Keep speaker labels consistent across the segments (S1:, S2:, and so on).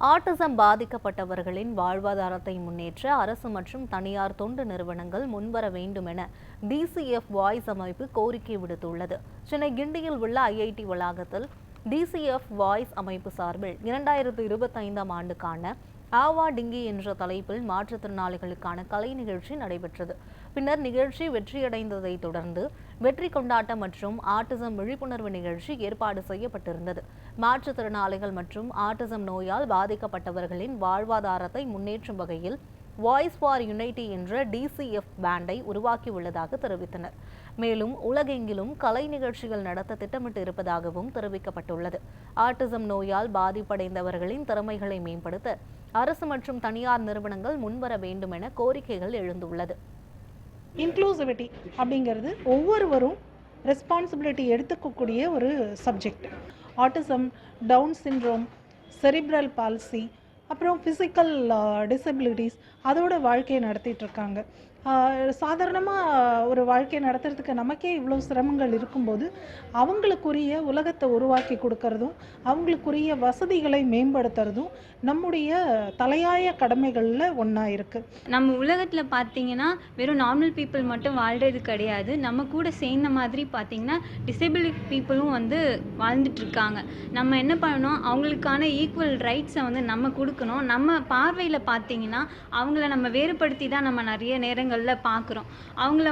S1: Autism பாதிக்கப்பட்டவர்களின் வாழ்வாதாரத்தை முன்னேற்ற அரசு மற்றும் தனியார் தொண்டு நிறுவனங்கள் முன்வர வேண்டும் என டிசிஎஃப் வாய்ஸ் அமைப்பு கோரிக்கை விடுத்துள்ளது. சென்னை கிண்டியில் உள்ள ஐஐடி வளாகத்தில் டிசிஎஃப் வாய்ஸ் அமைப்பு சார்பில் 2025ஆம் ஆண்டுக்கான ஆவா டிங்கி என்ற தலைப்பில் மாற்றுத்திறனாளிகளுக்கான கலை நிகழ்ச்சி நடைபெற்றது. பின்னர் நிகழ்ச்சி வெற்றியடைந்ததை தொடர்ந்து வெற்றி கொண்டாட்டம் மற்றும் ஆட்டிசம் விழிப்புணர்வு நிகழ்ச்சி ஏற்பாடு செய்யப்பட்டிருந்தது. மாற்றுத்திறனாளிகள் மற்றும் ஆட்டிசம் நோயால் பாதிக்கப்பட்டவர்களின் வாழ்வாதாரத்தை முன்னேற்றும் வகையில் வாய்ஸ் ஃபார் யுனைட்டி என்ற டிசிஎஃப் பேண்டை உருவாக்கியுள்ளதாக தெரிவித்தனர். மேலும் உலகெங்கிலும் கலை நிகழ்ச்சிகள் நடத்த திட்டமிட்டு இருப்பதாகவும் தெரிவிக்கப்பட்டுள்ளது. ஆட்டிசம் நோயால் பாதிப்படைந்தவர்களின் திறமைகளை மேம்படுத்த அரசு மற்றும் தனியார் நிறுவனங்கள் முன்வர வேண்டும் என கோரிக்கைகள் எழுந்துள்ளது.
S2: இன்க்ளூசிவிட்டி அப்படிங்கிறது ஒவ்வொருவரும் ரெஸ்பான்சிபிலிட்டி எடுத்துக்கக்கூடிய ஒரு subject. Autism, down syndrome, cerebral palsy, அப்புறம் ஃபிசிக்கல் டிசபிலிட்டிஸ் அதோட வாழ்க்கையை நடத்திட்டு இருக்காங்க. சாதாரணமாக ஒரு வாழ்க்கையை நடத்துறதுக்கு நமக்கே இவ்வளோ சிரமங்கள் இருக்கும்போது அவங்களுக்குரிய உலகத்தை உருவாக்கி கொடுக்கறதும் அவங்களுக்குரிய வசதிகளை மேம்படுத்துறதும் நம்முடைய தலையாய கடமைகளில் ஒன்றா இருக்குது.
S3: நம்ம உலகத்தில் பார்த்திங்கன்னா வெறும் நார்மல் பீப்புள் மட்டும் வாழ்கிறது கிடையாது. நம்ம கூட சேர்ந்த மாதிரி பார்த்திங்கன்னா டிசபிலிட்டி பீப்புளும் வாழ்ந்துட்டுருக்காங்க. நம்ம என்ன பண்ணணும், அவங்களுக்கான ஈக்குவல் ரைட்ஸை நம்ம கொடுக்கணும். நம்ம பார்வையில் பார்த்திங்கன்னா அவங்கள நம்ம வேறுபடுத்தி தான் நம்ம நிறைய நேரங்களில் பார்க்குறோம். அவங்கள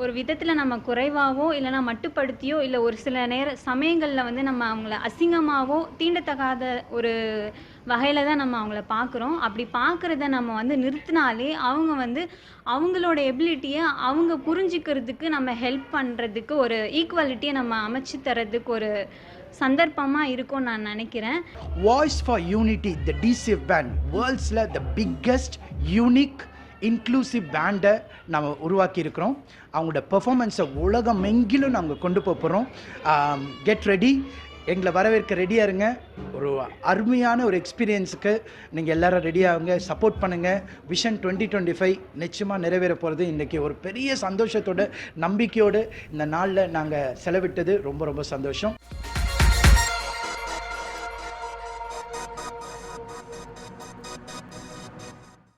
S3: ஒரு விதத்தில் நம்ம குறைவாகவோ இல்லைனா மட்டுப்படுத்தியோ இல்லை ஒரு சில சமயங்களில் நம்ம அவங்கள அசிங்கமாகவோ தீண்டத்தகாத ஒரு வகையில் தான் நம்ம அவங்கள பார்க்குறோம். அப்படி பார்க்குறத நம்ம நிறுத்தினாலே அவங்க அவங்களோட எபிலிட்டியை அவங்க புரிஞ்சுக்கிறதுக்கு நம்ம ஹெல்ப் பண்ணுறதுக்கு ஒரு ஈக்குவாலிட்டியை நம்ம அமைச்சு தரதுக்கு ஒரு சந்தர்ப்பமாக இருக்கும்னு நான் நினைக்கிறேன்.
S4: Voice for unity the TCF band வேர்ல்ட்ஸில் த பிக்கஸ்ட் யூனிக் இன்க்ளூசிவ் பேண்டை நம்ம உருவாக்கி இருக்கிறோம். அவங்களோட பெர்ஃபார்மன்ஸை உலகம் எங்கிலும் நாங்கள் கொண்டு போகிறோம். கெட் ரெடி, எங்களை வரவேற்க ரெடியாக இருங்க. ஒரு அருமையான ஒரு எக்ஸ்பீரியன்ஸுக்கு நீங்கள் எல்லாரும் ரெடியாகுங்க, சப்போர்ட் பண்ணுங்கள். விஷன் 2025 நிச்சயமாக நிறைவேற போகிறது. இன்றைக்கி ஒரு பெரிய சந்தோஷத்தோட நம்பிக்கையோடு இந்த நாளில் நாங்கள் செலவிட்டது ரொம்ப ரொம்ப சந்தோஷம்.